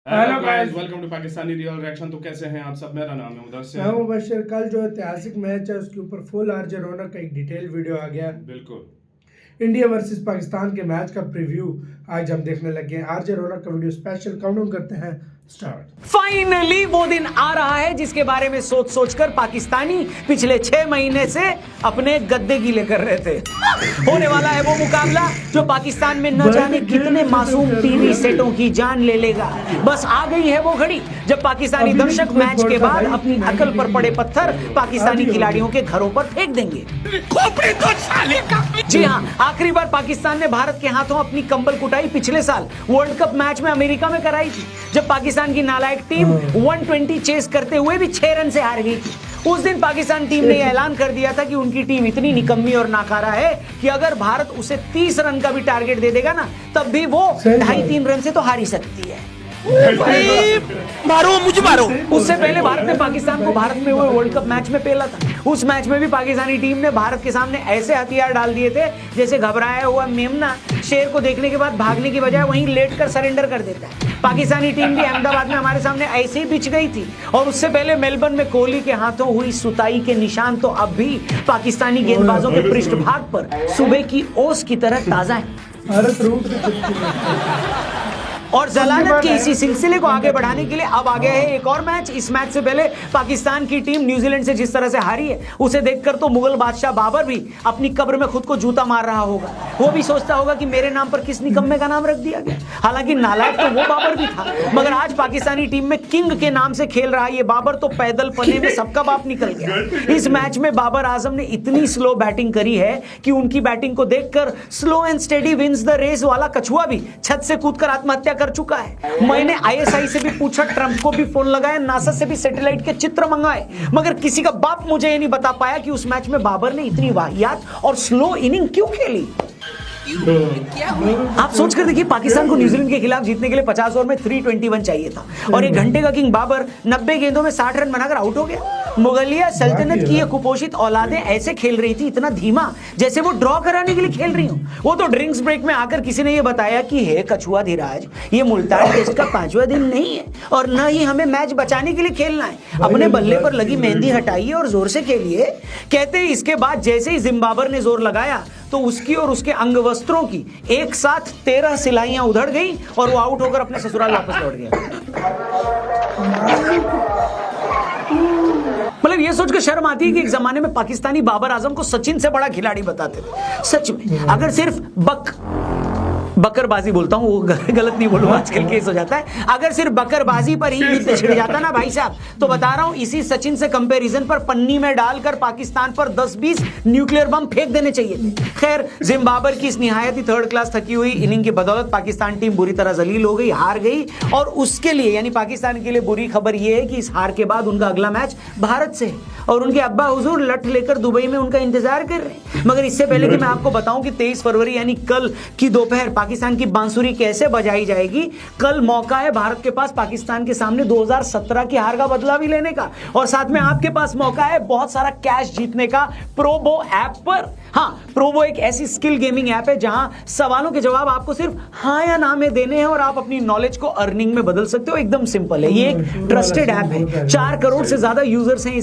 Hello guys, welcome to Pakistani real reaction. तो कैसे हैं आप सब? मेरा नाम है मुदस्सिर। मैं मुबशर। कल जो ऐतिहासिक मैच है उसके ऊपर फुल आरजे रौनक का एक डिटेल वीडियो आ गया। बिल्कुल। इंडिया वर्सेस पाकिस्तान के मैच का प्रीव्यू आज हम देखने लगे हैं। आरजे रौनक का वीडियो स्पेशल काउंटडाउन करते हैं स्टार्ट। फाइनली वो दिन आ रहा है जिसके बारे में सोच सोचकर पाकिस्तानी पिछले 6 महीने से अपने गद्दे गीले कर रहे थे। होने वाला है वो मुकाबला जो पाकिस्तान में न जाने कितने मासूम टीवी सेटों की जान ले लेगा। बस आ गई है वो घड़ी जब पाकिस्तानी दर्शक मैच के बाद अपनी अकल पर पड़े पत्थर पाकिस्तानी खिलाड़ियों के घरों पर फेंक देंगे। जी हाँ, आखिरी बार पाकिस्तान ने भारत के हाथों अपनी कंबल कुटाई पिछले साल वर्ल्ड कप मैच में अमेरिका में कराई थी, जब पाकिस्तान की नालायक टीम 120 चेस करते हुए भी 6 रन से हार गई थी। उस दिन पाकिस्तान टीम ने ऐलान कर दिया था कि उनकी टीम इतनी निकम्मी और नाकारा है कि अगर भारत उसे 30 रन का भी टारगेट दे देगा ना, तब भी वो 2.5-3 रन से तो हार ही सकती है। मारो मुझे मारो। उससे पहले भारत ने पाकिस्तान को भारत में हुए वर्ल्ड कप मैच में पेला था। उस मैच में भी पाकिस्तानी टीम ने भारत के सामने ऐसे हथियार डाल दिए थे जैसे घबराया हुआ मेमना शेर को देखने के बाद भागने की बजाय वहीं लेटकर सरेंडर कर देता है। पाकिस्तानी टीम भी अहमदाबाद में हमारे सामने ऐसे ही बिछ गई थी। और उससे पहले मेलबर्न में कोहली के हाथों हुई सुताई के निशान तो अब भी पाकिस्तानी गेंदबाजों के पृष्ठभाग पर सुबह की ओस की तरह ताजा है। और जलालत के इसी सिलसिले को आगे बढ़ाने के लिए अब आ गया है एक और मैच। इस मैच से पहले पाकिस्तान की टीम न्यूजीलैंड से जिस तरह से हारी है, उसे देखकर तो मुगल बादशाह बाबर भी अपनी कब्र में खुद को जूता मार रहा होगा। वो भी सोचता होगा कि मेरे नाम पर किस निकम्मे का नाम रख दिया गया। हालांकि नालायक तो वो बाबर भी था, मगर आज पाकिस्तानी टीम में किंग के नाम से खेल रहा ये बाबर तो पैदल पले में सबका बाप निकल गया। इस मैच में बाबर आजम ने इतनी स्लो बैटिंग करी है कि उनकी बैटिंग को देखकर slow and steady wins the race वाला कछुआ भी छत से कूदकर आत्महत्या कर चुका है। मैंने आईएसआई से भी पूछा, ट्रंप को भी फोन लगाया, नासा से भी सैटेलाइट के चित्र मंगाए, मगर किसी का बाप मुझे ये नहीं बता पाया कि उस मैच में बाबर ने इतनी वाहियात और स्लो इनिंग क्यों खेली। आप सोच कर देखिए, पाकिस्तान को न्यूजीलैंड के खिलाफ जीतने के लिए 50 ओवर में 321 चाहिए था और एक घंटे का किंग बाबर 90 गेंदों में 60 रन बनाकर आउट हो गया। मुगलिया सल्तनत की ये कुपोषित औलादें ऐसे खेल रही थी, इतना धीमा, जैसे वो ड्रॉ कराने के लिए खेल रही हो। वो तो ड्रिंक्स ब्रेक में आकर किसी ने ये बताया कि हे कछुआ धीराज, ये मुल्तान टेस्ट का 5वां दिन नहीं है और न ही हमें मैच बचाने के लिए खेलना है। अपने बल्ले पर लगी मेहंदी हटाइए और जोर से खेलिए। कहते हैं इसके बाद जैसे ही जिम्बाबर ने जोर लगाया तो उसकी और उसके अंग वस्त्रों की एक साथ 13 सिलाइयां उधड़ गई और वो आउट होकर अपने ससुराल वापस लौट गया। मतलब ये सोचकर शर्म आती है कि एक जमाने में पाकिस्तानी बाबर आजम को सचिन से बड़ा खिलाड़ी बताते थे। सच में अगर सिर्फ बकरबाजी बोलता हूं, वो गलत नहीं बोलूंगा, आजकल केस हो जाता है। अगर सिर्फ बकरबाजी पर ही युद्ध छिड़ जाता ना भाई साहब, तो बता रहा हूं इसी सचिन से कंपैरिजन पर पन्नी में डालकर पाकिस्तान पर 10-20 न्यूक्लियर बम फेंक देने चाहिए थे। खैर, जिम्बाबर की इस निहायत ही थर्ड क्लास थकी हुई इनिंग की बदौलत पाकिस्तान टीम बुरी तरह जलील हो गई, हार गई। और उसके लिए यानी पाकिस्तान के लिए बुरी खबर यह है कि इस हार के बाद उनका अगला मैच भारत से है और उनके अब्बा हुजूर लठ लेकर दुबई में उनका इंतजार कर रहे हैं। मगर इससे पहले कि मैं आपको बताऊं कि 23 फरवरी यानी कल की दोपहर पाकिस्तान की बांसुरी कैसे बजाई जाएगी, कल मौका है भारत के पास पाकिस्तान के सामने 2017 की हार का बदला भी लेने का, और साथ में आपके पास मौका है बहुत सारा कैश जीतने का प्रोबो ऐप पर। हाँ, प्रोबो एक ऐसी स्किल गेमिंग ऐप है जहां सवालों के जवाब आपको सिर्फ हाँ या ना में देने हैं और आप अपनी नॉलेज को अर्निंग में बदल सकते हो। एकदम सिंपल है, ये एक ट्रस्टेड ऐप है। 4 करोड़ से ज्यादा यूजर्स हैं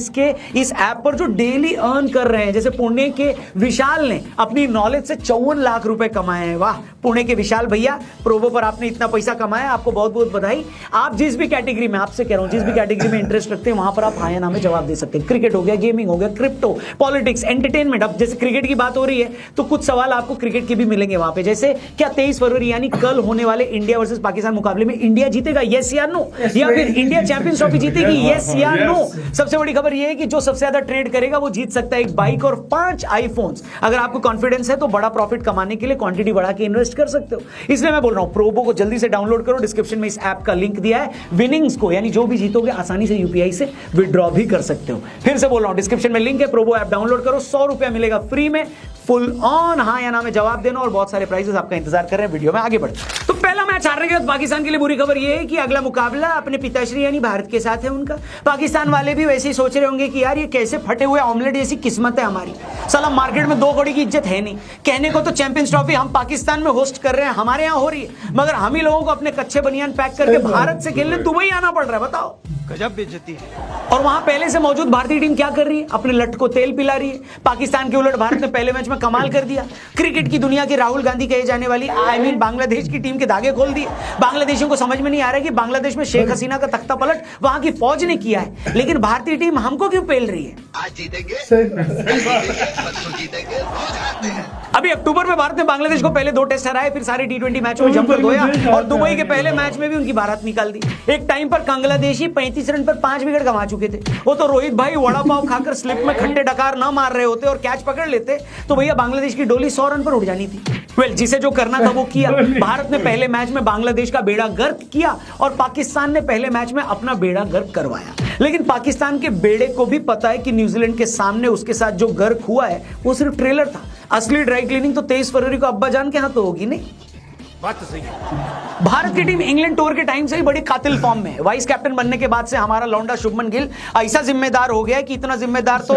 इस ऐप पर जो डेली अर्न कर रहे हैं। जैसे पुणे के विशाल ने अपनी नॉलेज से 54 लाख रुपए कमाए हैं। वाह पुणे के विशाल भैया, प्रोबो पर आपने इतना पैसा कमाया, आपको बहुत बहुत बधाई। आप जिस भी कैटेगरी में, आपसे कह रहा हूं, जिस भी कैटेगरी में इंटरेस्ट रखते हैं वहां पर आप हाँ या ना में जवाब दे सकते हैं। क्रिकेट हो गया, गेमिंग हो गया, क्रिप्टो, पॉलिटिक्स, एंटरटेनमेंट। अब जैसे क्रिकेट की बात हो रही है तो कुछ सवाल आपको क्रिकेट के भी मिलेंगे वहां पे। जैसे क्या 23 फरवरी यानी कल होने वाले इंडिया वर्सेस पाकिस्तान मुकाबले में इंडिया जीतेगा, यस या नो, या फिर इंडिया चैंपियंस ट्रॉफी जीतेगी, यस या नो। सबसे बड़ी खबर यह है कि जो सबसे ज्यादा ट्रेड करेगा वो जीत सकता है एक बाइक और 5 आईफोन्स। अगर आपको कॉन्फिडेंस है तो बड़ा प्रॉफिट कमाने के लिए क्वांटिटी बढ़ा के इन्वेस्ट कर सकते हो। इसलिए मैं बोल रहा हूं प्रोबो को जल्दी से डाउनलोड करो। डिस्क्रिप्शन में इस ऐप का लिंक दिया है। विनिंग्स को यानी जो भी जीतोगे आसानी से यूपीआई से विड्रॉ भी कर सकते हो। फिर से बोल रहा हूं, डिस्क्रिप्शन में लिंक है, प्रोबो ऐप डाउनलोड करो, 100 रुपया मिलेगा फ्री में। फुल ऑन हाँ या ना में जवाब देना और बहुत सारे प्राइजेस आपका इंतजार कर रहे हैं। वीडियो में आगे बढ़ते तो पहला मैच हारने के बाद पाकिस्तान के लिए बुरी खबर यह है कि अगला मुकाबला अपने पिताश्री यानी भारत के साथ है उनका। पाकिस्तान वाले भी वैसे ही सोच रहे होंगे कि यार ये कैसे फटे हुए ऑमलेट जैसी किस्मत है हमारी, साला मार्केट में 2 कौड़ी की इज्जत है नहीं। कहने को तो चैंपियंस ट्रॉफी हम पाकिस्तान में होस्ट कर रहे हैं, हमारे यहाँ हो रही है, मगर हम ही लोगों को अपने कच्चे बनियान पैक करके भारत से खेलने दुबई आना पड़ रहा है। बताओ, गजब बेइज्जती है। और वहां पहले से मौजूद भारतीय टीम क्या कर रही है? अपने लट को तेल पिला रही है। पाकिस्तान के उलट भारत ने पहले मैच में कमाल कर दिया। क्रिकेट की दुनिया की राहुल गांधी कहे जाने वाली बांग्लादेश की टीम के धागे खोल दिए। बांग्लादेशियों को समझ में नहीं आ रहा है कि बांग्लादेश में शेख हसीना का तख्ता पलट वहां की फौज ने किया है, लेकिन भारतीय टीम हमको क्यों पेल रही है? आज जीतेंगे, जीतेंगे, रोज हारते हैं। अभी अक्टूबर में भारत ने बांग्लादेश को पहले 2 टेस्ट हराए, फिर सारे T20 मैचों में जमकर धोया और दुबई के पहले मैच में भी उनकी बारात निकाल दी। एक टाइम पर बांग्लादेशी 35 रन पर 5 विकेट गंवा चुके थे। वो तो रोहित भाई वड़ा पाव खाकर स्लिप में खट्टे डकार ना मार रहे होते और कैच पकड़ लेते तो भैया बांग्लादेश की डोली 100 रन पर उड़ जानी थी। जिसे जो करना था वो किया। भारत ने पहले मैच में बांग्लादेश का बेड़ा गर्क किया और पाकिस्तान ने पहले मैच में अपना बेड़ा गर्क करवाया। लेकिन पाकिस्तान के बेड़े को भी पता है कि न्यूजीलैंड के सामने उसके साथ जो गर्क हुआ है वो सिर्फ ट्रेलर था। असली ड्राई क्लीनिंग तो 23 फरवरी को अब्बा जान के हाथ तो होगी नहीं। बात तो सही है। भारत की टीम इंग्लैंड टूर के टाइम से ही बड़ी कातिल फॉर्म में है। वाइस कैप्टन बनने के बाद से हमारा लौंडा शुभमन गिल ऐसा जिम्मेदार हो गया है कि इतना जिम्मेदार तो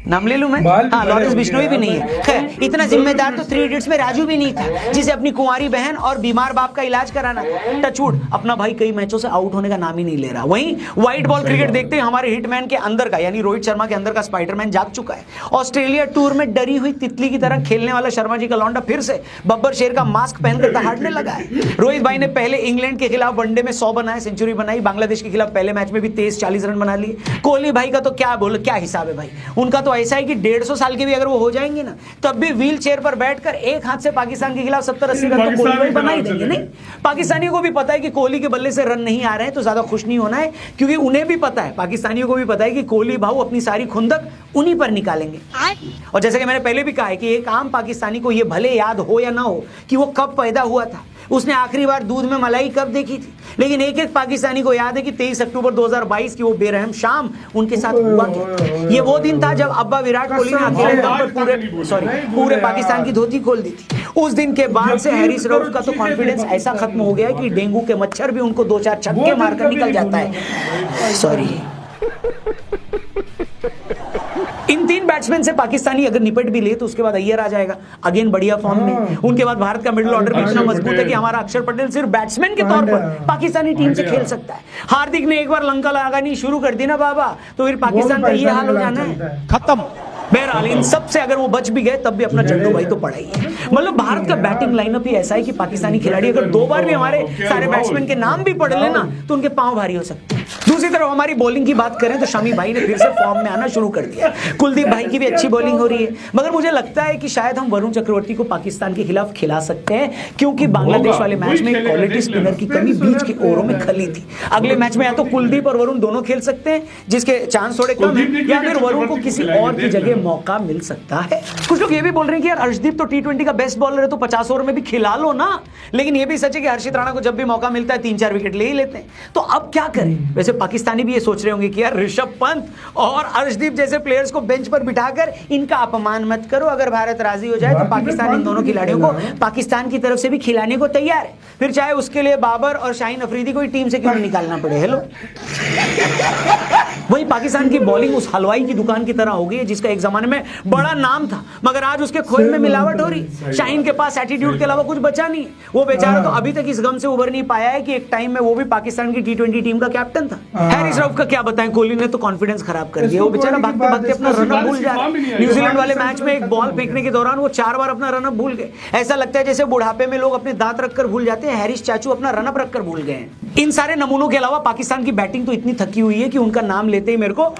नाम ले लूं मैं? हाँ, लॉरेंस बिश्नोई भी नहीं है। खैर, इतना जिम्मेदार तो 3 इडियट्स में राजू भी नहीं था, जिसे अपनी कुंवारी बहन और बीमार बाप का इलाज कराना था। टचवुड, अपना भाई कई मैचों से आउट होने का नाम ही नहीं ले रहा। वहीं व्हाइट बॉल क्रिकेट देखते ही हमारे हिटमैन के अंदर का यानी रोहित शर्मा के अंदर का स्पाइडरमैन जाग चुका है। ऑस्ट्रेलिया टूर में डरी हुई तितली की तरह खेलने वाला शर्मा जी का लौंडा फिर से बब्बर शेर का मास्क पहनकर दहाड़ने लगा है। रोहित भाई ने पहले इंग्लैंड के खिलाफ वनडे में 100 बनाए, सेंचुरी बनाई। बांग्लादेश के खिलाफ पहले मैच में भी 23-40 रन बना लिए। कोहली भाई का तो क्या हिसाब है भाई, उनका तो ऐसा है कि 150 साल के भी अगर वो हो जाएंगे ना तब भी व्हील चेयर पर बैठकर एक हाथ से पाकिस्तान के खिलाफ 70-80 रन तो कोहली बना ही देंगे। नहीं, पाकिस्तानियों को भी पता है कि कोहली के बल्ले से रन नहीं आ रहे हैं तो ज्यादा खुश नहीं होना है, क्योंकि उन्हें भी पता है, पाकिस्तानियों को भी पता है कि कोहली भाऊ अपनी सारी खुंदक उन्हीं पर निकालेंगे। और जैसे कि मैंने पहले भी कहा है कि एक आम पाकिस्तानी को यह भले याद हो या ना हो कि वो कब पैदा हुआ था, उसने आखिरी बार दूध में मलाई कब देखी थी, लेकिन एक पाकिस्तानी को याद है कि 23 अक्टूबर 2022 की वो बेरहम शाम उनके साथ हुआ क्या। ये वो दिन था जब अब्बा विराट कोहली ने अकेले दम पर पूरे पाकिस्तान की धोती खोल दी थी। उस दिन के बाद से हैरिस रऊफ का तो कॉन्फिडेंस ऐसा खत्म हो गया कि डेंगू के मच्छर भी उनको 2-4 छक्के मारकर निकल जाता है। सॉरी। इन 3 बैट्समैन से पाकिस्तानी अगर निपट भी ले तो उसके बाद अय्यर आ जाएगा, अगेन बढ़िया फॉर्म में। उनके बाद भारत का मिडिल ऑर्डर भी इतना मजबूत है कि हमारा अक्षर पटेल सिर्फ बैट्समैन के तौर पर पाकिस्तानी टीम से खेल सकता है। हार्दिक ने एक बार लंका लगानी शुरू कर दी ना बाबा, तो फिर पाकिस्तान का ये हाल हो जाना है, खत्म। बहरहाल इन सब से अगर वो बच भी गए तब भी अपना जड्डू भाई तो पड़ा ही है। मतलब भारत का बैटिंग लाइनअप ही ऐसा है कि पाकिस्तानी खिलाड़ी अगर 2 बार भी हमारे सारे बैट्समैन के नाम भी पढ़ लेना तो उनके पांव भारी हो सकते हैं। दूसरी तरफ हमारी बॉलिंग की बात करें तो शमी भाई ने फिर से फॉर्म में आना शुरू कर दिया। कुलदीप भाई की भी अच्छी बॉलिंग हो रही है, मगर मुझे लगता है कि शायद हम वरुण चक्रवर्ती को पाकिस्तान के खिलाफ खिला सकते हैं, क्योंकि बांग्लादेश वाले मैच में क्वालिटी स्पिनर की कमी बीच के ओवरों में खली थी। अगले मैच में या तो कुलदीप और वरुण दोनों खेल सकते हैं, जिसके चांस थोड़े कम है, या फिर वरुण को किसी और की जगह मौका मिल सकता है। कुछ लोग ये भी बोल रहे हैं कि यार अर्शदीप तो T20 का बेस्ट बॉलर है, तो 50 ओवर में भी खिला लो ना। लेकिन ये भी सच है कि हर्षित राणा को जब भी मौका मिलता है 3-4 विकेट ले ही लेते हैं। तो अब क्या करें? वैसे पाकिस्तानी भी ये सोच रहे होंगे कि यार ऋषभ पंत और अर्शदीप जैसे प्लेयर्स को बेंच पर बिठाकर इनका अपमान मत करो। अगर भारत राजी हो जाए तो पाकिस्तान इन दोनों खिलाड़ियों को पाकिस्तान की तरफ से भी खिलाने को तैयार है, फिर चाहे उसके लिए बाबर और शाहीन अफरीदी को ही टीम से क्यों निकालना पड़े। हेलो, वही पाकिस्तान की बॉलिंग उस हलवाई की दुकान की तरह हो गई है जिसका एक जमाने में बड़ा नाम था, मगर आज उसके खोए में मिलावट हो रही। शाहीन के पास एटीट्यूड के अलावा कुछ बचा नहीं है। वो बेचारा तो अभी तक इस गम से उभर नहीं पाया है कि एक टाइम में वो भी पाकिस्तान की T20 टीम का कैप्टन था। हैरिस रऊफ का क्या बताएं, कोहली ने तो कॉन्फिडेंस खराब कर दिया। वो बेचारा भागते भागते अपना रनअप भूल जा रहा है। न्यूजीलैंड वाले मैच में एक बॉल फेंकने के दौरान वो 4 बार अपना रनअप भूल गए। ऐसा लगता है जैसे बुढ़ापे में लोग अपने दांत रखकर भूल जाते हैं, हैरिस चाचू अपना रनअप रखकर भूल गए हैं। इन सारे नमूनों के अलावा पाकिस्तान की बैटिंग तो इतनी थकी हुई है कि उनका नाम लेते ही मेरे को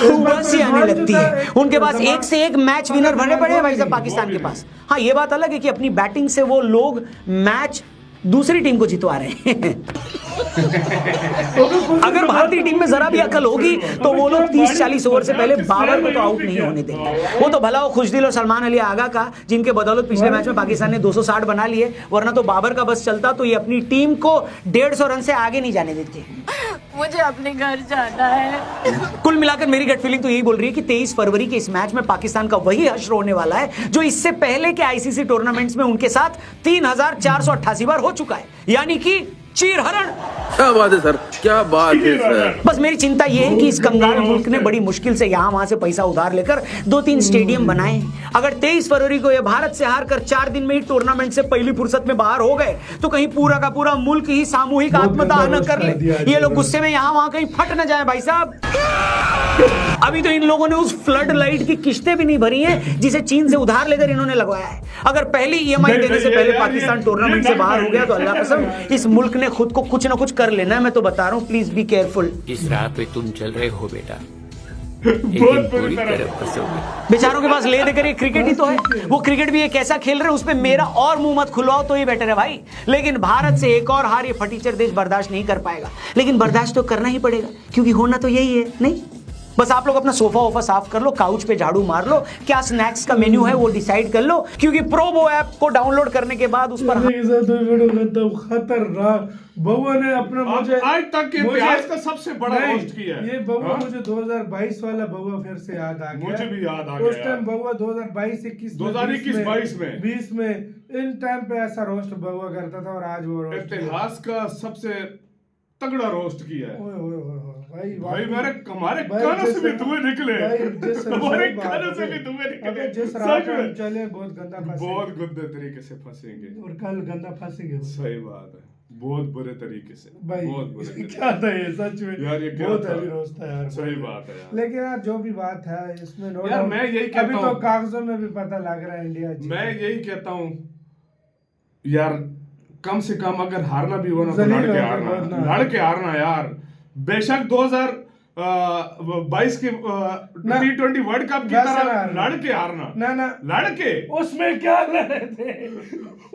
उबासी आने लगती है। उनके पास एक से एक मैच विनर भरने पड़े हैं भाई साहब पाकिस्तान के पास। हाँ, ये बात अलग है कि अपनी बैटिंग से वो लोग मैच दूसरी टीम को जितवा रहे हैं। अगर भारतीय टीम में जरा भी अकल होगी तो वो लोग 30-40 ओवर से पहले बाबर को तो आउट नहीं होने देंगे। वो तो भला वो खुशदिल और सलमान अली आगा का, जिनके बदौलत पिछले मैच में पाकिस्तान ने 260 बना लिए, वरना तो बाबर का बस चलता तो ये अपनी टीम को 150 रन से आगे नहीं जाने देते। मुझे अपने घर जाना है। कुल मिलाकर मेरी गट फीलिंग तो यही बोल रही है कि 23 फरवरी के इस मैच में पाकिस्तान का वही हश्र होने वाला है जो इससे पहले के आईसीसी टूर्नामेंट्स में उनके साथ 3488 बार हो चुका है, यानी कि चीरहरण। क्या बात है सर, क्या बात है सर। बस मेरी चिंता यह है कि इस कंगाल मुल्क ने बड़ी मुश्किल से यहां वहां से पैसा उधार लेकर 2-3 स्टेडियम बनाए। अगर 23 फरवरी को ये भारत से हार कर 4 दिन में ही टूर्नामेंट से पहली फुर्सत में बाहर हो गए तो कहीं पूरा का पूरा मुल्क ही सामूहिक आत्मदाह न कर ले, ये लोग गुस्से में यहां वहां कहीं फट न जाए भाई साहब। अभी तो इन लोगों ने उस फ्लड लाइट की किस्तें भी नहीं भरी हैं जिसे चीन से उधार लेकर इन्होंने लगवाया है। अगर पहली ईएमआई देने से पहले पाकिस्तान टूर्नामेंट से बाहर हो गया तो अल्लाह कसम इस मुल्क ने खुद को कुछ ना कुछ कर लेना है। मैं तो बता रहा हूं, प्लीज बी केयरफुल। जिस राह पे तुम चल रहे हो बेटा, बहुत बुरी तरह बेचारों के पास ले देकर ये क्रिकेट ही तो है, वो क्रिकेट भी ये कैसा खेल रहे हैं उस पे मेरा और मुंह मत खुलवाओ तो ही बेटर है भाई। लेकिन भारत से एक और हार ये फटीचर देश बर्दाश्त नहीं कर पाएगा, लेकिन बर्दाश्त तो करना ही पड़ेगा क्योंकि होना तो यही है। नहीं, बस आप लोग अपना सोफा वोफा साफ कर लो, काउच पे झाड़ू मार लो, क्या स्नैक्स का मेन्यू है वो डिसाइड कर लो, क्योंकि प्रोबो ऐप को डाउनलोड करने के बाद उस पर खतरनाक बउआ ने अपना मुझे आज तक के इतिहास का सबसे बड़ा रोस्ट किया है। ये बउआ मुझे 2022 वाला बउआ फिर से याद आ गया। मुझे भी याद आ गया। उस टाइम बउआ 2022-21 2021-22 में 20 में इन टाइम पे ऐसा रोस्ट बउआ करता था और आज वो रोस्ट इतिहास का सबसे तगड़ा रोस्ट किया है। ओए ओए ओए भाई हमारे भाई कानों से भी जैसे- धुएं निकले, भाई जिस हमारे बात कानों से है। भी धुएं निकले। अबे जिस सच राह पे हम में चले बहुत गंदा फंसेंगे बहुत गंदे तरीके से फंसेंगे और कल गंदा फंसेंगे। सही बात है, बहुत बुरे तरीके से, भाई बहुत बुरे तरीके क्या था ये सच में यार, ये क्या बहुत था? हैवी रोस्ट था यार। सही बात है यार। लेकिन यार जो भी बात है इसमें नो यार, डाउट मैं यही कहता अभी तो हूँ- कागजों में भी पता लग रहा है इंडिया जीत मैं यही कहता हूँ यार, कम से कम अगर हारना भी हो ना तो जलील लड़ के होकर हारना, बोलना। लड़ के हारना यार। बेशक 2022 के ना, T20 वर्ल्ड कप की वैसे तरह ना हारना। लड़ के हारना, ना ना लड़ के। उसमें क्या लड़े थे,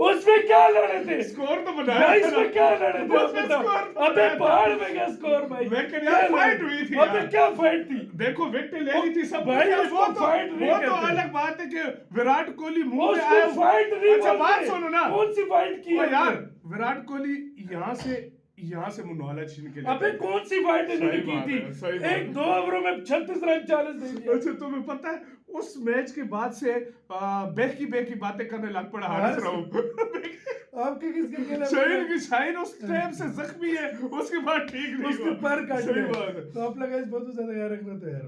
उसमें क्या लड़े थे, स्कोर तो बनाया भाई था ना। इसमें क्या लड़े थे उसमें बताओ। स्कोर तो अबे बनाया था। पहाड़ में क्या स्कोर भाई, लेकिन क्या यार लड़े? फाइट हुई थी अबे यार। क्या फाइट थी। देखो विकेट ले ली थी सब भाई कुछ, उसको फाइट नहीं वो तो कहते। अलग बात है कि विराट कोहली मुंह में उसको आया। फाइट नहीं अच्छा बात बोलते। सुनो ना, कौन सी फाइट की ओ है यार, विराट कोहली यहाँ से मुन्नाला छीन के ले अबे गए। कौन सी फाइट इन्होंने सही की बात थी, है, सही बात एक है। 2 ओवरों में 36 रन 40 दे दिया। अच्छा तुम्हें पता है उस मैच के बाद से बेकी बातें करने लग पड़ा हारिस राउफ। आपके किसके खेला शाहीन की शाहीन उस टाइम से जख्मी है, उसके बाद ठीक नहीं उसके हुआ। पर काट सही दिया। बात है। तो आप लोग इस बहुत ज्यादा याद रखना तो यार।